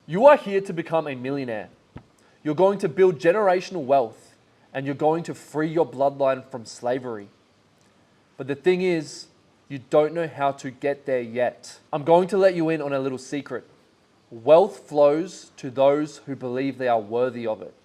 You are here to become a millionaire. You're going to build generational wealth and you're going to free your bloodline from slavery. But the thing is, you don't know how to get there yet. I'm going to let you in on a little secret. Wealth flows to those who believe they are worthy of it.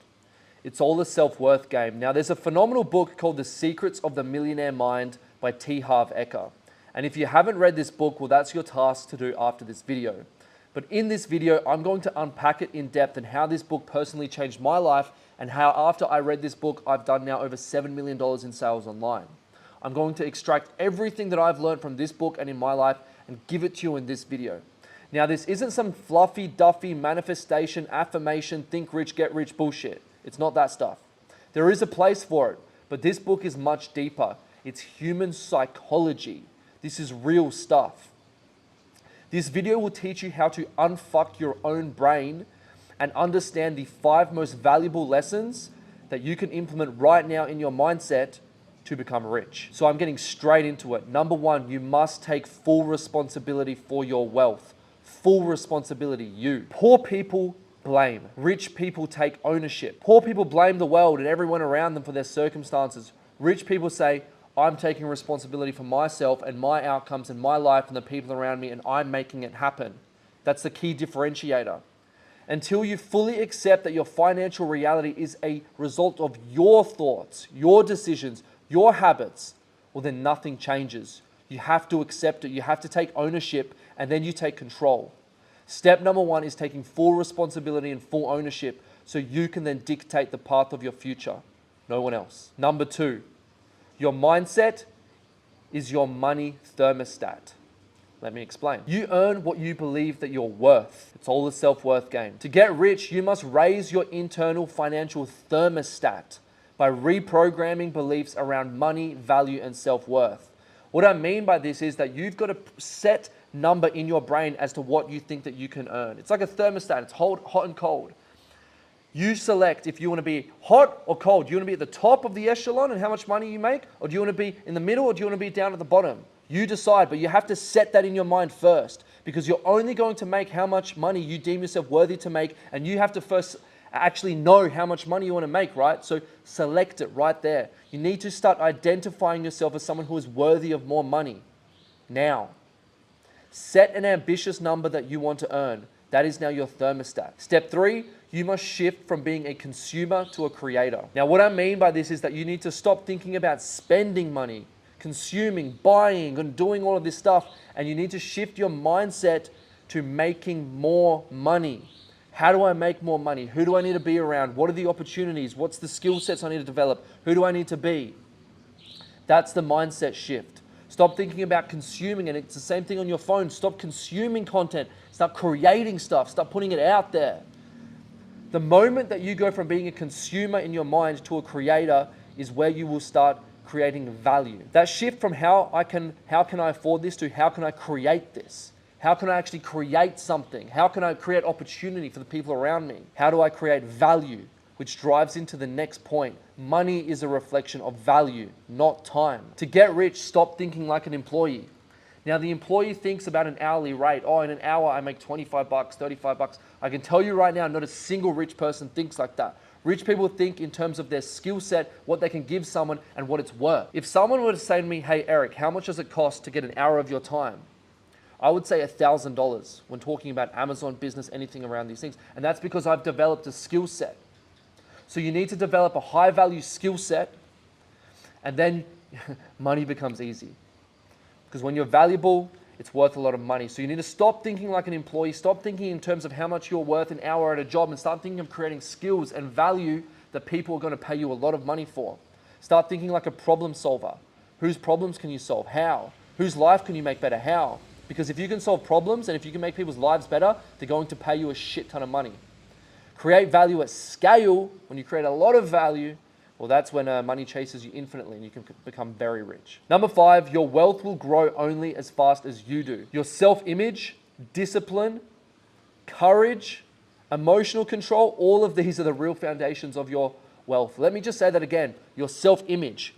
It's all a self-worth game. Now, there's a phenomenal book called The Secrets of the Millionaire Mind by T. Harv Eker. And if you haven't read this book, well, that's your task to do after this video. But in this video, I'm going to unpack it in depth and how this book personally changed my life and how after I read this book, I've done now over $7 million in sales online. I'm going to extract everything that I've learned from this book and in my life and give it to you in this video. Now, this isn't some fluffy, duffy manifestation, affirmation, think rich, get rich bullshit. It's not that stuff. There is a place for it, but this book is much deeper. It's human psychology. This is real stuff. This video will teach you how to unfuck your own brain and understand the 5 most valuable lessons that you can implement right now in your mindset to become rich. So I'm getting straight into it. Number 1, you must take full responsibility for your wealth. Full responsibility, you. Poor people blame. Rich people take ownership. Poor people blame the world and everyone around them for their circumstances. Rich people say, I'm taking responsibility for myself and my outcomes and my life and the people around me, and I'm making it happen. That's the key differentiator. Until you fully accept that your financial reality is a result of your thoughts, your decisions, your habits, well, then nothing changes. You have to accept it. You have to take ownership, and then you take control. Step number 1 is taking full responsibility and full ownership so you can then dictate the path of your future. No one else. Number 2, your mindset is your money thermostat. Let me explain. You earn what you believe that you're worth. It's all a self-worth game. To get rich, you must raise your internal financial thermostat by reprogramming beliefs around money, value, and self-worth. What I mean by this is that you've got a set number in your brain as to what you think that you can earn. It's like a thermostat. It's hot and cold. You select if you want to be hot or cold. Do you want to be at the top of the echelon and how much money you make? Or do you want to be in the middle, or do you want to be down at the bottom? You decide, but you have to set that in your mind first, because you're only going to make how much money you deem yourself worthy to make, and you have to first actually know how much money you want to make, right? So select it right there. You need to start identifying yourself as someone who is worthy of more money now. Set an ambitious number that you want to earn. That is now your thermostat. Step 3, you must shift from being a consumer to a creator. Now, what I mean by this is that you need to stop thinking about spending money, consuming, buying, and doing all of this stuff, and you need to shift your mindset to making more money. How do I make more money? Who do I need to be around? What are the opportunities? What's the skill sets I need to develop? Who do I need to be? That's the mindset shift. Stop thinking about consuming, and it's the same thing on your phone. Stop consuming content. Start creating stuff. Start putting it out there. The moment that you go from being a consumer in your mind to a creator is where you will start creating value. That shift from how can I afford this to how can I create this? How can I actually create something? How can I create opportunity for the people around me? How do I create value? Which drives into the next point. Money is a reflection of value, not time. To get rich, stop thinking like an employee. Now, the employee thinks about an hourly rate. Oh, in an hour, I make 25 bucks, 35 bucks. I can tell you right now, not a single rich person thinks like that. Rich people think in terms of their skill set, what they can give someone, and what it's worth. If someone were to say to me, hey, Eric, how much does it cost to get an hour of your time? I would say $1,000 when talking about Amazon business, anything around these things. And that's because I've developed a skill set. So you need to develop a high value skill set, and then money becomes easy. Because when you're valuable, it's worth a lot of money. So you need to stop thinking like an employee, stop thinking in terms of how much you're worth an hour at a job, and start thinking of creating skills and value that people are going to pay you a lot of money for. Start thinking like a problem solver. Whose problems can you solve? How? Whose life can you make better? How? Because if you can solve problems and if you can make people's lives better, they're going to pay you a shit ton of money. Create value at scale. When you create a lot of value, well, that's when money chases you infinitely and you can become very rich. Number 5, your wealth will grow only as fast as you do. Your self-image, discipline, courage, emotional control, all of these are the real foundations of your wealth. Let me just say that again. Your self-image.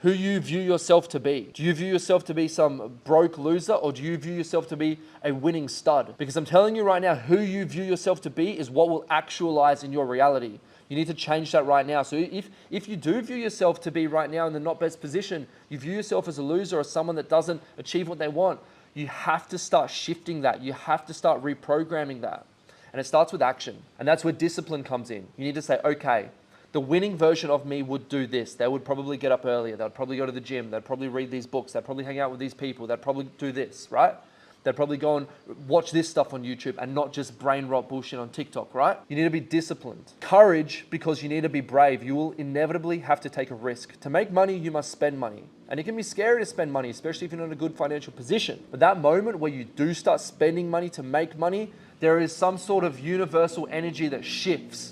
who you view yourself to be. Do you view yourself to be some broke loser, or do you view yourself to be a winning stud? Because I'm telling you right now, who you view yourself to be is what will actualize in your reality. You need to change that right now. So if you do view yourself to be right now in the not best position, you view yourself as a loser or someone that doesn't achieve what they want, you have to start shifting that. You have to start reprogramming that. And it starts with action. And that's where discipline comes in. You need to say, okay, the winning version of me would do this. They would probably get up earlier. They'd probably go to the gym. They'd probably read these books. They'd probably hang out with these people. They'd probably do this, right? They'd probably go and watch this stuff on YouTube and not just brain rot bullshit on TikTok, right? You need to be disciplined. Courage, because you need to be brave. You will inevitably have to take a risk. To make money, you must spend money. And it can be scary to spend money, especially if you're not in a good financial position. But that moment where you do start spending money to make money, there is some sort of universal energy that shifts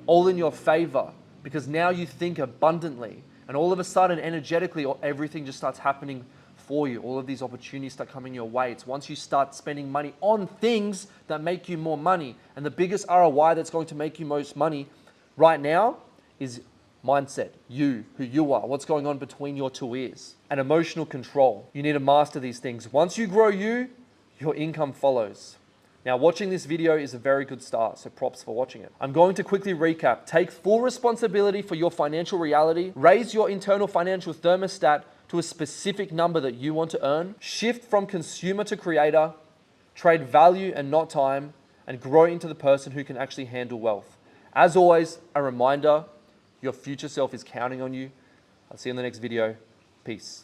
all in your favor, because now you think abundantly, and all of a sudden, energetically, everything just starts happening for you. All of these opportunities start coming your way. It's once you start spending money on things that make you more money. And the biggest ROI that's going to make you most money right now is mindset, you, who you are, what's going on between your two ears, and emotional control. You need to master these things. Once you grow you, your income follows. Now, watching this video is a very good start, so props for watching it. I'm going to quickly recap. Take full responsibility for your financial reality. Raise your internal financial thermostat to a specific number that you want to earn. Shift from consumer to creator. Trade value and not time. And grow into the person who can actually handle wealth. As always, a reminder, your future self is counting on you. I'll see you in the next video. Peace.